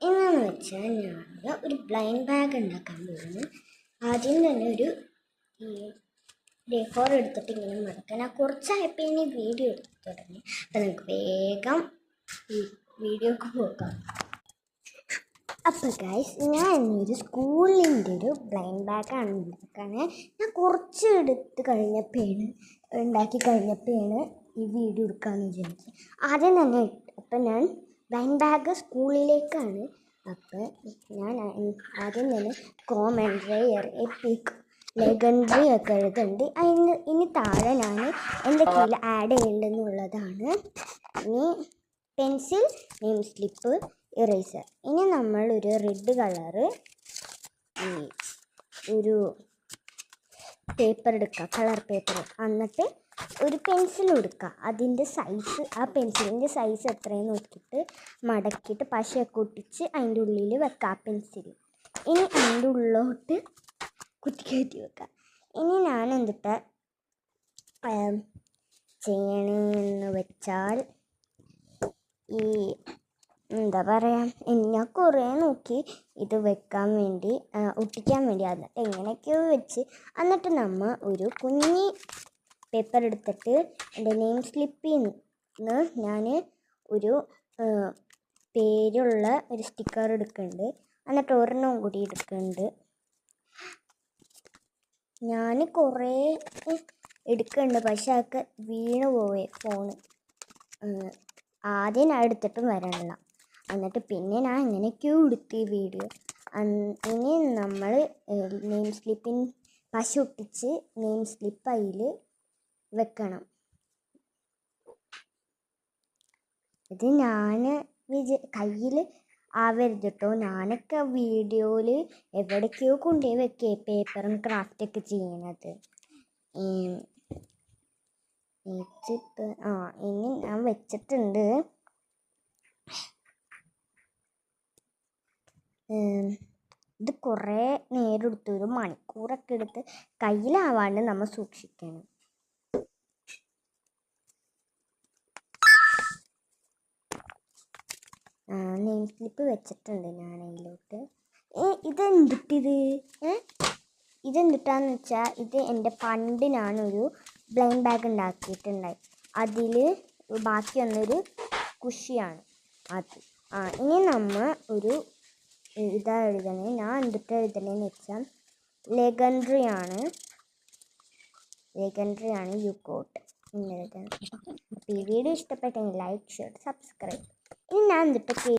എന്നു വെച്ചാൽ ഞാൻ ഒരു ബ്ലൈൻഡ് ബാഗ് ഉണ്ടാക്കാൻ പോകുന്നു. ആദ്യം തന്നെ ഒരു ഡെക്കോർ എടുത്തിട്ട് ഇങ്ങനെ മടക്കാൻ. ഞാൻ കുറച്ചായപ്പോൾ ഇനി വീഡിയോ എടുത്ത് തുടങ്ങി. അപ്പം നമുക്ക് വേഗം വീഡിയോക്ക് പോകാം. അപ്പോൾ ഗൈസ്, ഞാൻ ഇന്നൊരു സ്കൂളിൻ്റെ ഒരു ബ്ലൈൻഡ് ബാഗാണ് ഉണ്ടാക്കുന്നത്. ഞാൻ കുറച്ച് ഉണ്ടാക്കി കഴിഞ്ഞപ്പോഴാണ് ഈ വീഡിയോ എടുക്കാമെന്ന് വിചാരിച്ചത്. ആദ്യം തന്നെ അപ്പം ഞാൻ ബ്ലൈൻഡ് ബാഗ് സ്കൂളിലേക്കാണ്. അപ്പോൾ ഞാൻ ആദ്യം തന്നെ കോമൺ, റെയർ, എപ്പിക്, ലെഗൻഡറി ഒക്കെ എഴുതുന്നുണ്ട്. ഇനി താഴെ ഞാൻ എന്തൊക്കെയാണ് ആഡ് ചെയ്യേണ്ടതെന്നുള്ളതാണ്. ഇനി പെൻസിൽ, നെയിം സ്ലിപ്പ്, ഇറേസർ. ഇനി നമ്മൾ ഒരു റെഡ് കളറ് ഒരു പേപ്പർ എടുക്കുക, കളർ പേപ്പർ. എന്നിട്ട് ഒരു പെൻസിൽ എടുക്കുക. അതിൻ്റെ സൈസ്, ആ പെൻസിലിൻ്റെ സൈസ് എത്രയെന്ന് നോക്കിയിട്ട് മടക്കിയിട്ട് പശയൊക്കെ ഒട്ടിച്ച് അതിൻ്റെ ഉള്ളിൽ വെക്കുക ആ പെൻസിൽ. ഇനി അതിൻ്റെ ഉള്ളിലോട്ട് കുത്തി വെക്കുക. ഇനി ഞാൻ എന്തിട്ട് ചെയ്യണമെന്ന് വെച്ചാൽ, ഈ എന്താ പറയുക, ഞാൻ കുറേ നോക്കി ഇത് വെക്കാൻ വേണ്ടി, ഒട്ടിക്കാൻ വേണ്ടി. എന്നിട്ട് എങ്ങനെയൊക്കെയോ വെച്ച്, എന്നിട്ട് നമ്മൾ ഒരു കുഞ്ഞി പേപ്പർ എടുത്തിട്ട് എൻ്റെ നെയിം സ്ലിപ്പിൽ നിന്ന് ഞാൻ ഒരു പേരുള്ള ഒരു സ്റ്റിക്കർ എടുക്കുന്നുണ്ട്. എന്നിട്ട് ഒരെണ്ണം കൂടി എടുക്കുന്നുണ്ട്. ഞാൻ കുറേ എടുക്കുന്നുണ്ട്, പക്ഷെ അതൊക്കെ വീണ് പോവേ ഫോണ്. ആദ്യം ഞാൻ എടുത്തിട്ടും വരണില്ല. എന്നിട്ട് പിന്നെ ഞാൻ എങ്ങനെയൊക്കെയോ എടുത്ത് ഈ വീഡിയോ. ഇനി നമ്മൾ നെയിം സ്ലിപ്പിൻ പശ ഒട്ടിച്ച് നെയിം സ്ലിപ്പ് അതിൽ വെക്കണം. ഇത് ഞാൻ കയ്യിൽ ആവരുത് കേട്ടോ. ഞാനൊക്കെ വീഡിയോയിൽ എവിടേക്കോ കൊണ്ടുപോയി വെക്കേ പേപ്പറും ക്രാഫ്റ്റൊക്കെ ചെയ്യണത്. ഇനി ഞാൻ വെച്ചിട്ടുണ്ട്. ഇത് കുറേ നേരം എടുത്ത്, ഒരു മണിക്കൂറൊക്കെ എടുത്ത് കയ്യിലാവാണ്ട് നമ്മൾ സൂക്ഷിക്കണം. നെയിം സ്ലിപ്പ് വെച്ചിട്ടുണ്ട് ഞാൻ അതിലോട്ട്. ഇതെന്തിട്ടാന്ന് വെച്ചാൽ, ഇത് എൻ്റെ പണ്ട് ഞാനൊരു ബ്ലൈൻഡ് ബാഗ് ഉണ്ടാക്കിയിട്ടുണ്ടായി. അതിൽ ബാക്കി വന്നൊരു കുഷിയാണ് അത്. ഇനി നമ്മൾ ഒരു ഇതാ എഴുതണേ. ഞാൻ എന്തിട്ട് എഴുതണേന്ന് വെച്ചാൽ ലെഗൻഡറി ആണ് യു കോട്ട് എന്ന് എഴുതണം. അപ്പോൾ ഈ വീഡിയോ ഇഷ്ടപ്പെട്ടെങ്കിൽ ലൈക്ക്, ഷെയർ, സബ്സ്ക്രൈബ്. ഇനി ഞാൻ എന്തിട്ട്